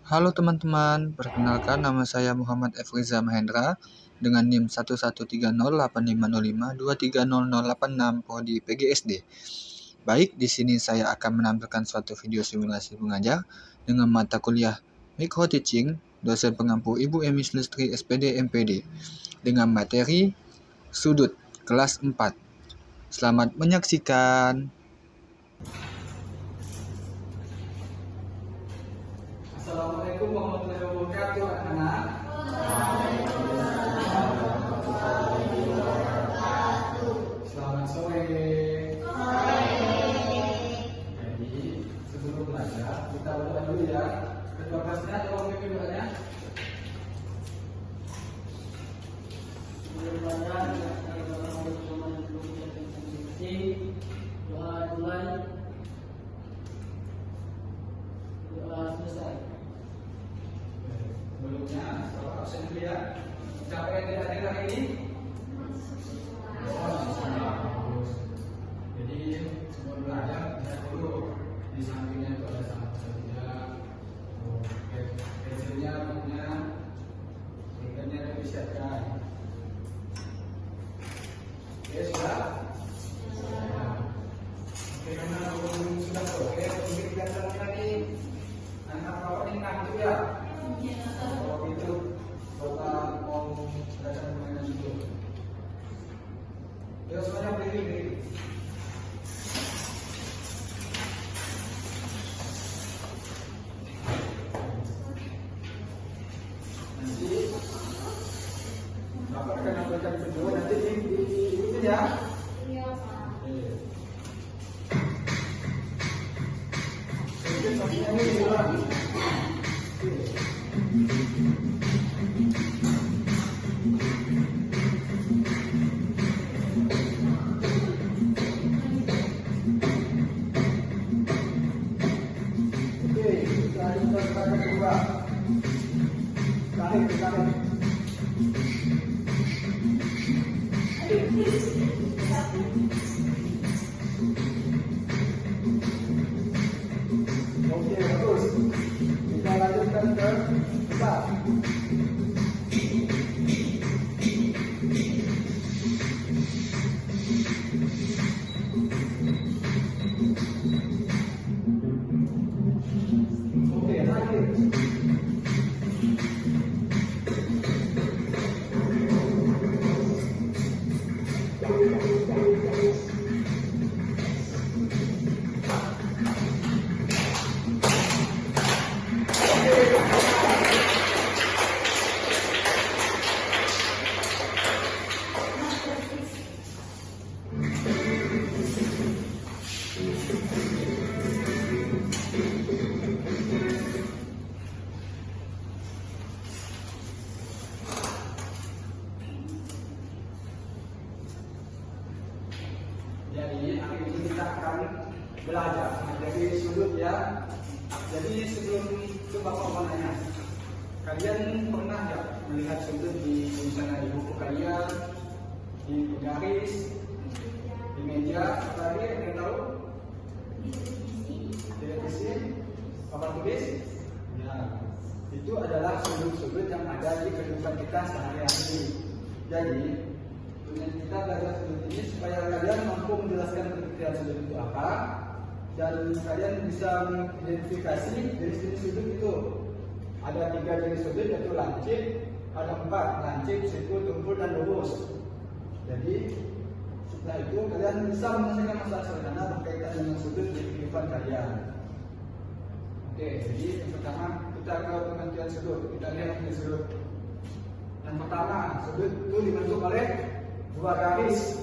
Halo teman-teman, perkenalkan nama saya Muhammad Efriza Mahendra dengan NIM 113085052300086 prodi PGSD. Baik, di sini saya akan menampilkan suatu video simulasi mengajar dengan mata kuliah Micro Teaching, dosen pengampu Ibu Emis Lestri SPD MPD dengan materi sudut kelas 4. Selamat menyaksikan. Assalamualaikum warahmatullahi wabarakatuh, anak-anak. Selamat sore. Jadi sebelum belajar kita berdoa dulu ya. Kedua kelasnya tolong pimpin doanya. Sebelum belajar, doa mulai, doa selesai. Sebelumnya, kalau absen dulu ya. Siapa yang tidak hadir hari ini? Bagus. Jadi sebelum belajar lihat dulu di sampingnya itu ada sahabat kerja. Pensilnya, bukunya, sehingga disiapkan. Oke, sudah? Oke, karena belum sudah oke, mungkin kita selalu tadi anak bapak ini ngantuk ya. Kalau itu bapak mau belajar permainan itu. Ya semuanya berdiri. Nanti bapak akan memberikan video nanti di itu ya. Oke, bagus. Kita lanjutkan ke besar. Oke, lanjut. Jadi hari ini kita akan belajar dari sudut ya. Jadi sebelum itu bapak mau nanya, kalian pernah nggak melihat sudut di misalnya di buku kalian, di garis, di meja, apa lagi yang tahu? Televisi, papan tulis? Ya, itu adalah sudut-sudut yang ada di kehidupan kita sehari-hari. Jadi kita belajar sudut ini supaya kalian mampu menjelaskan pengertian sudut itu apa dan kalian bisa mengidentifikasi jenis-jenis sudut itu. Ada 3 jenis sudut yaitu lancip, ada 4 lancip, siku, tumpul, dan lurus. Jadi setelah itu kalian bisa menyelesaikan masalah sederhana berkaitan dengan sudut di kehidupan kalian. Oke, jadi yang pertama kita ke pengertian sudut. Kita lihat pengertian sudut. Yang pertama, sudut itu dibentuk oleh 2 garis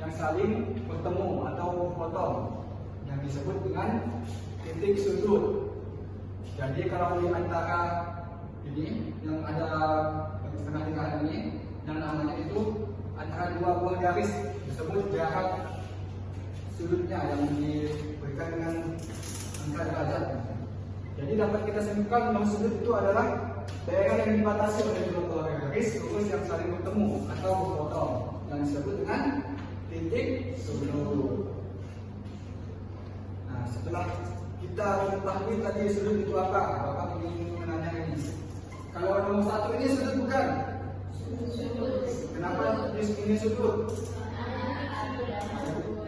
yang saling bertemu atau potong yang disebut dengan titik sudut. Jadi kalau di antara ini yang ada di tengah-tengah ini yang namanya itu antara 2 buah garis disebut jarak sudutnya yang diberikan dengan angka derajat. Jadi dapat kita simpulkan bahwa sudut itu adalah daerah yang dibatasi oleh 2 buah garis lurus yang saling bertemu atau berpotong yang disebut dengan titik sudut. Nah, setelah kita mengetahui tadi sudut itu apa, Bapak ingin sini sudut.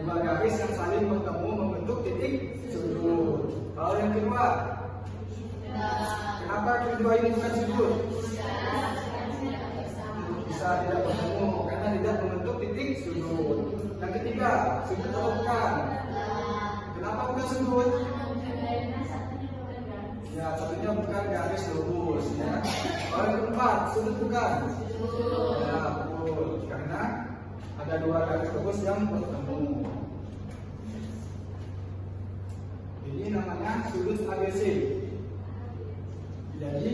Dua garis yang saling bertemu membentuk titik sudut. Kalau yang kedua, kenapa kedua ini bukan sudut? Bisa tidak bertemu karena tidak membentuk titik sudut. Yang ketiga, sudut atau bukan? Kenapa bukan sudut? Ya, satunya bukan garis lurus. Ya. Kalau yang keempat, sudut bukan? Ya, betul. Karena ada dua garis lurus yang bertemu. Ini namanya sudut ABC. Jadi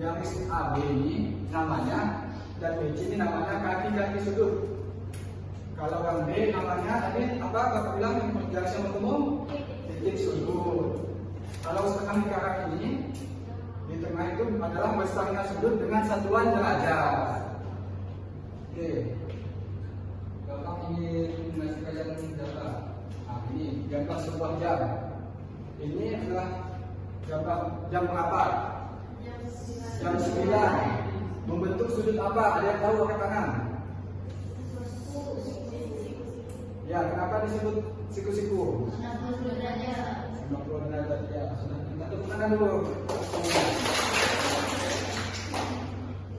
garis AB ini namanya dan BC ini namanya kaki-kaki sudut. Kalau yang B namanya tadi apa? Bapak bilang garis yang bertemu titik sudut. Kalau sekarang di arah ini di tengah itu adalah besarnya sudut dengan satuan derajat. Oke. Bapak ingin mengasih kalian data. Nah, ini gambar sebuah jam. Ini adalah gambar jam berapa? Jam 9. Membentuk sudut apa? Ada yang tahu angkat tangan? Ya, kenapa disebut siku-siku? 90 derajat ya. Sudah kita tepuk tangan dulu.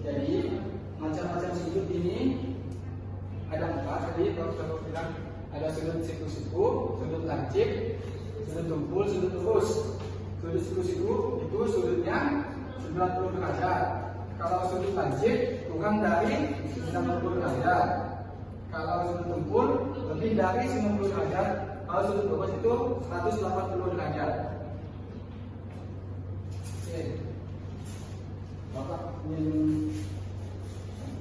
Jadi macam-macam sudut ini ada 4. Tadi kalau bilang ada sudut siku-siku, sudut lancip, sudut tumpul, sudut lurus. Sudut siku-siku itu sudutnya 90 derajat. Kalau sudut lancip kurang dari 90 derajat. Kalau sudut tumpul lebih dari 90 derajat. Kalau sudut lurus itu 180 derajat. Oke. Bapak ingin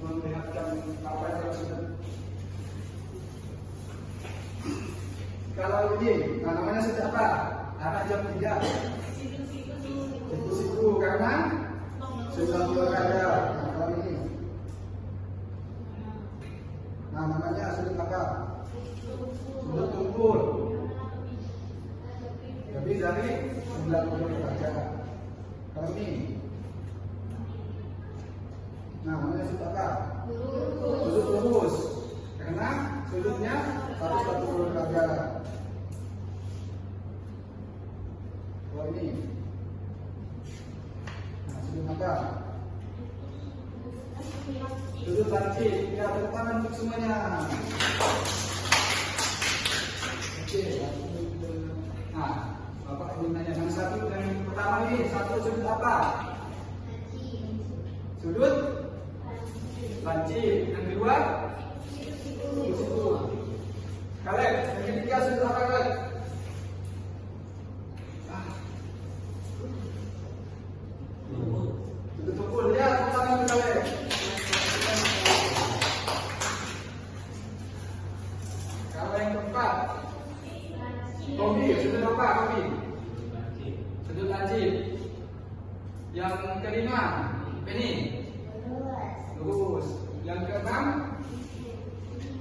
memperlihatkan apa yang sudut. Kalau ini, namanya sudut apa? Arah jam 3. Siku-siku karena 90 derajat. Nah, kalau ini. Nah, namanya sudut apa? Sudut tumpul. Lebih dari 90 derajat. Kalau ini. Nah, namanya sudut apa? Sudut lurus. Karena sudutnya 180 derajat. Kalau ini. Nah, sudut apa? Sudut lancip. Ya, tepuk tangan untuk semuanya. Oke. Nah, Bapak ingin tanya yang satu, yang pertama ini satu sudut apa? Sudut lancip. Yang kedua siku. Kaleb, yang ketiga sudut apa Kaleb? Sudut tumpul. Ya, tepuk tangan untuk Kaleb. Kalau yang keempat, Kobi, sudut apa Kobi? Sudut lancip. Yang kelima, Penny. Lurus. Yang keenam,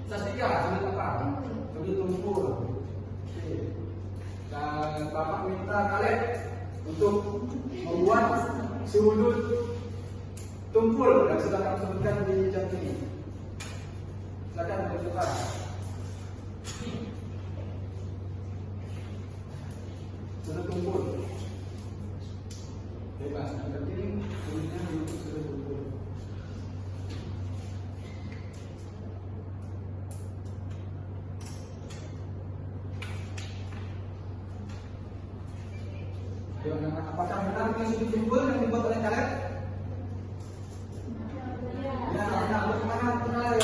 Sastika, sudut apa? Sudut tumpul. Oke. Dan Bapak minta Kaleb untuk membuat sudut tumpul yang sudah kami sebutkan di jam ini. Silakan coba. Sudut tumpul. Bebas, yang penting sudutnya untuk sudut tumpul. Apakah benar ini sudut tumpul yang dibuat oleh Kaleb? Ya, benar. Bagaimana benar?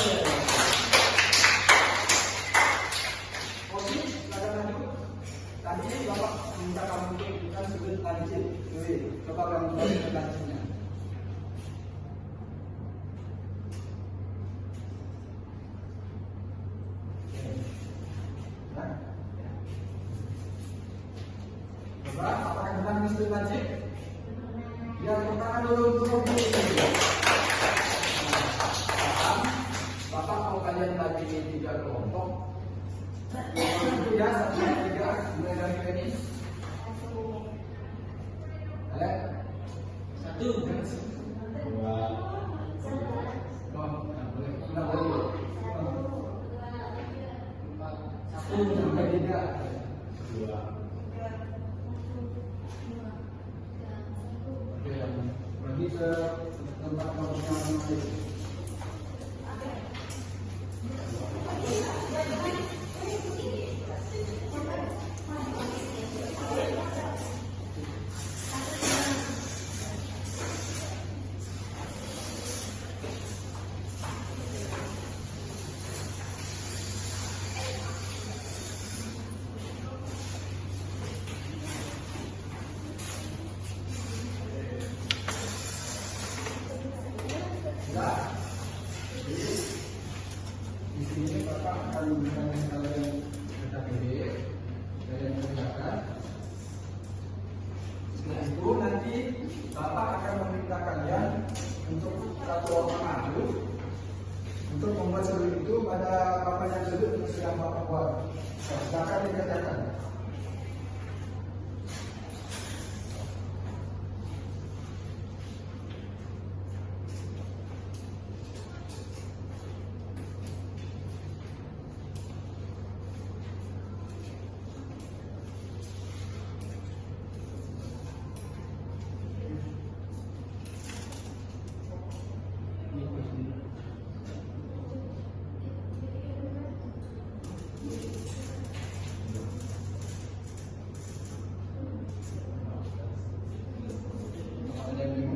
Oke, silakan lanjut. Tadi Bapak minta kamu tunjukkan sudut lancip. Coba kamu tunjukkan lancipnya. Coba, apakah benar ini sudut lancip? Ya, tepuk tangan dulu untuk Robi. Bapak mau kalian bagi 3 kelompok. Ya, 1, 3, mulai dari ini. Kalian? 1, 2. Oh, boleh. pergi ke tempat kampusnya masing-masing. Di sini Bapak akan memberikan kalian KTP, kalian kerjakan. Setelah itu nanti Bapak akan meminta kalian untuk satu orang maju untuk membuat sebelum itu pada papan yang sedang Bapak buat. Silakan dikerjakan.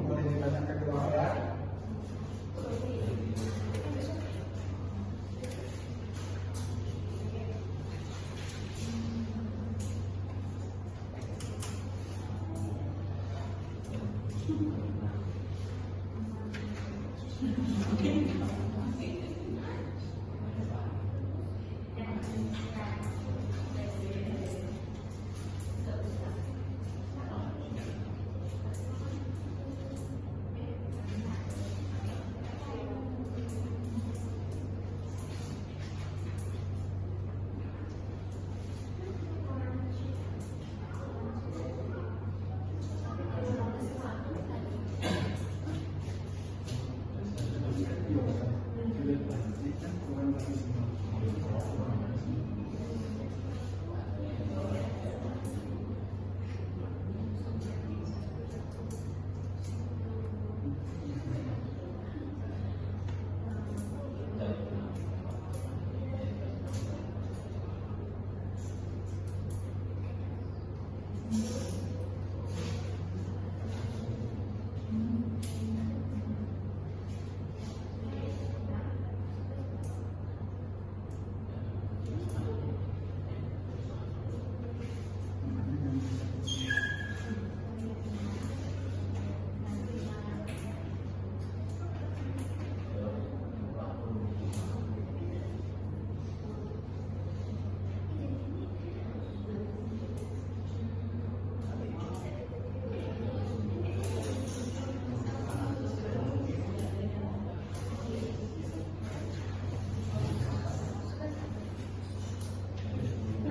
Boleh ditanyakan ke orang.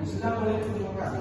Sudah boleh ditemukan.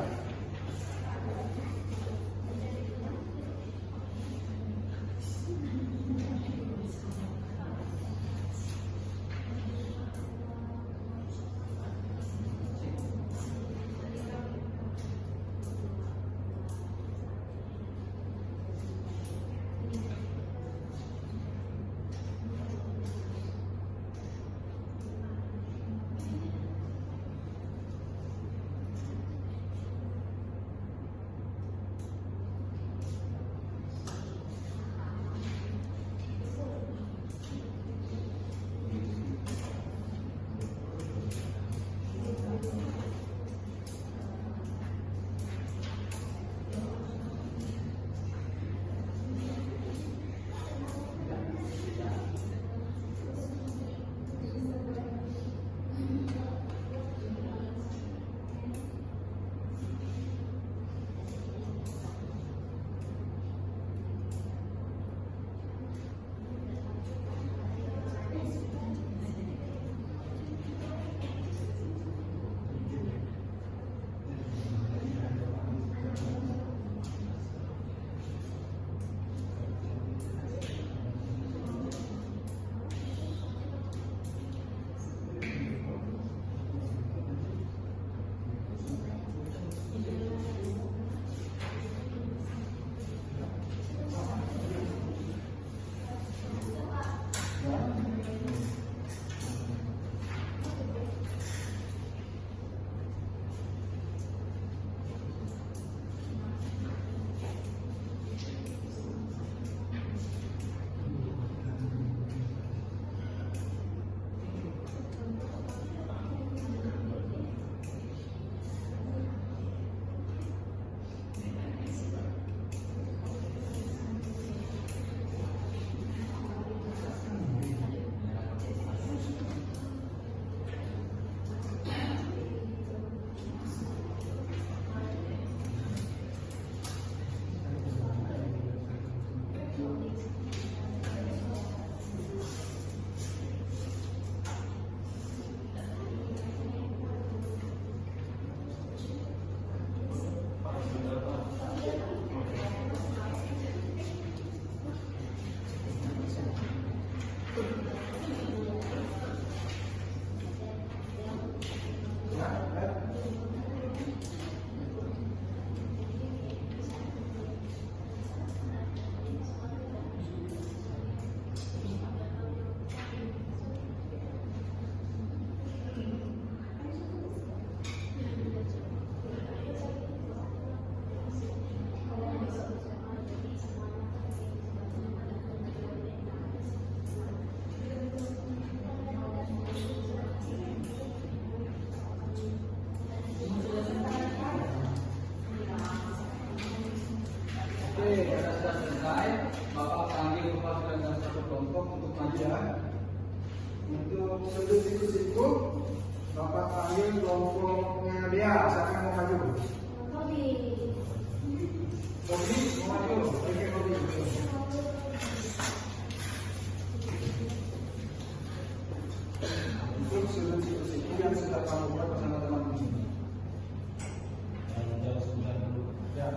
Oke, karena sudah selesai, Bapak panggil kepala dalam satu kelompok untuk maju ya. Untuk sudut siku-siku, Bapak panggil kelompoknya dia. Siapa yang mau maju? Kobi mau maju. Oke, Kobi. Untuk sudut siku-siku yang sudah kamu buat bersama teman-teman. Ya.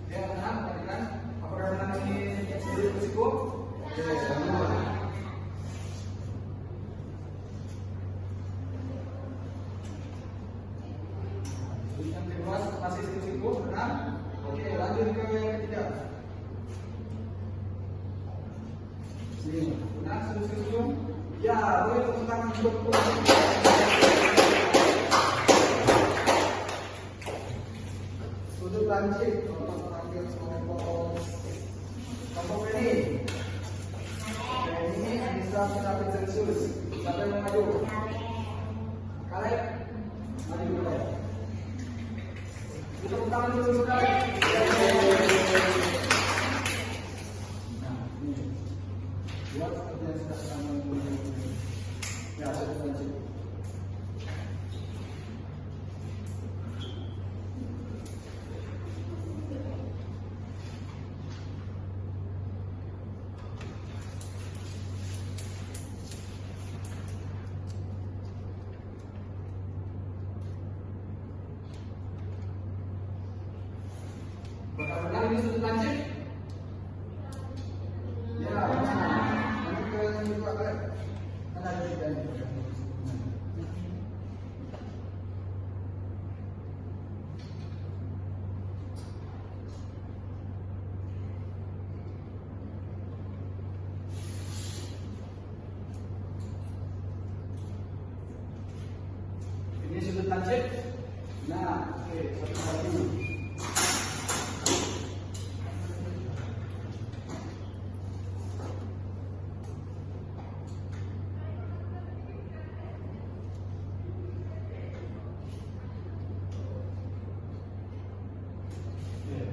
Ya, tenang, perhatikan. Apakah tenang ini sudut siku? Oke, tenang. Yang kedua masih siku-siku, tenang. Oke, lanjut ke yang ketiga. Sini, tenang, siku-siku. Ya, boleh tepuk tangan untuk sudut lancip. Bapak panggil kelompok ini. Ini Anissa Sinapi Celsius. Siapa yang mau maju? Kaleb. Maju dulu. Tepuk tangan dulu Kaleb. Nah, ini. Buat seperti yang sudah sama dulu. Ya, sudut lancip. Benar-benar ini sudut lancip? Ya, nanti ke yang kedua kan? Kan ada tiga nih. Ini sudut lancip. Nah, oke, satu lagi.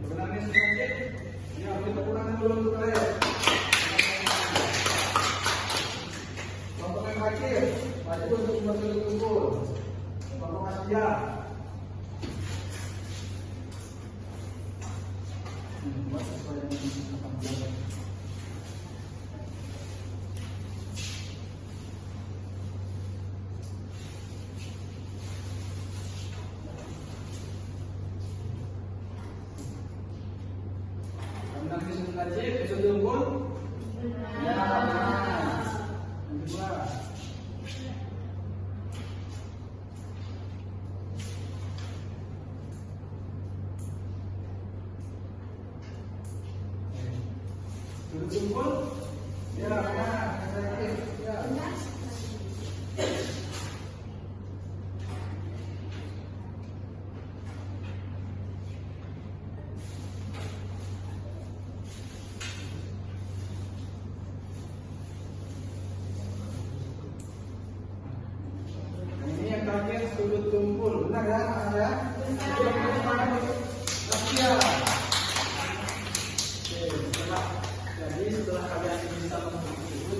Kemenangan sedikit, ya kita kurangkan dulu untuk kalian. Kelompok yang akhir, maju untuk membantu kumpul. Kelompok Asia. Buat sesuai dengan 18. Nanti sudut lancip, sudut unggul. Ya, yang kedua. Sudut unggul. Ya, ya. Sudut tumpul, benar ya, ya. Ya. Oke, jadi setelah kalian bisa mengikuti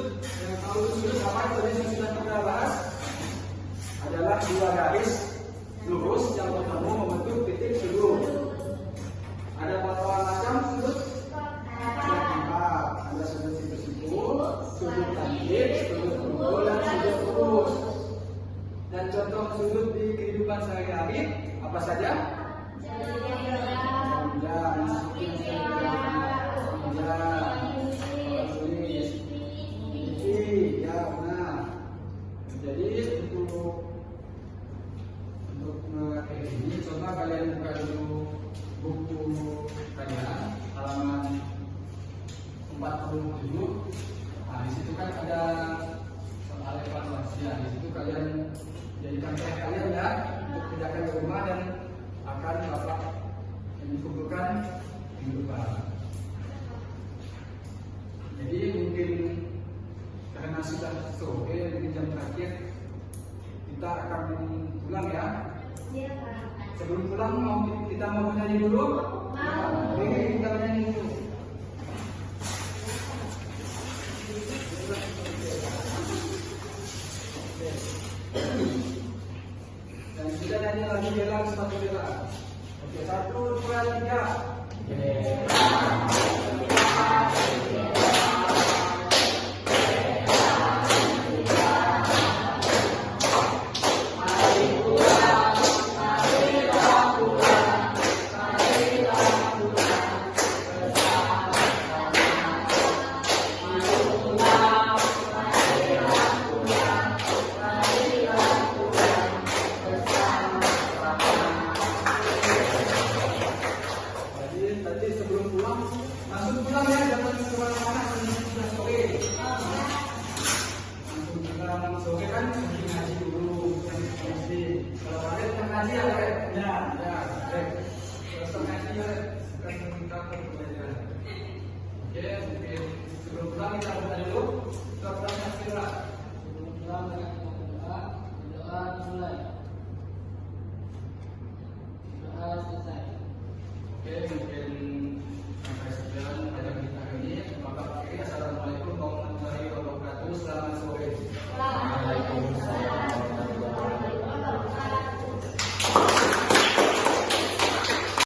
yang tahu sudut apa tadi yang sudah kita bahas adalah dua garis lurus yang bertemu membentuk titik sudut. Ada berapa macam sudut? Ada 4. Ada sudut siku-siku, sudut tangkip, sudut kumpul, dan sudut lurus. Dan contoh sudut di kehidupan sehari-hari apa saja? Ya benar. Jadi untuk ini coba kalian buka dulu buku kalian halaman 47. Nah, di situ kan ada soal evaluasi. Di situ kalian jadikan PR kalian ya untuk kerjakan di rumah dan akan Bapak dikumpulkan minggu depan. Jadi mungkin karena sudah sore di jam terakhir kita akan pulang ya. Sebelum pulang kita mau nyanyi dulu. Oke, kita nyanyi dulu. Dan kita nyanyi lagi bela sepatu bela. Oke, 1, 2, 3. Tadi sebelum pulang, langsung pulang ya, jangan kemana-mana, sudah sore. Langsung pulang sore kan, ngaji dulu, ngaji. Kalau kalian mau ngaji ya, ya, kalau ngaji ya, kita minta pelajaran. Oke, sebelum pulang kita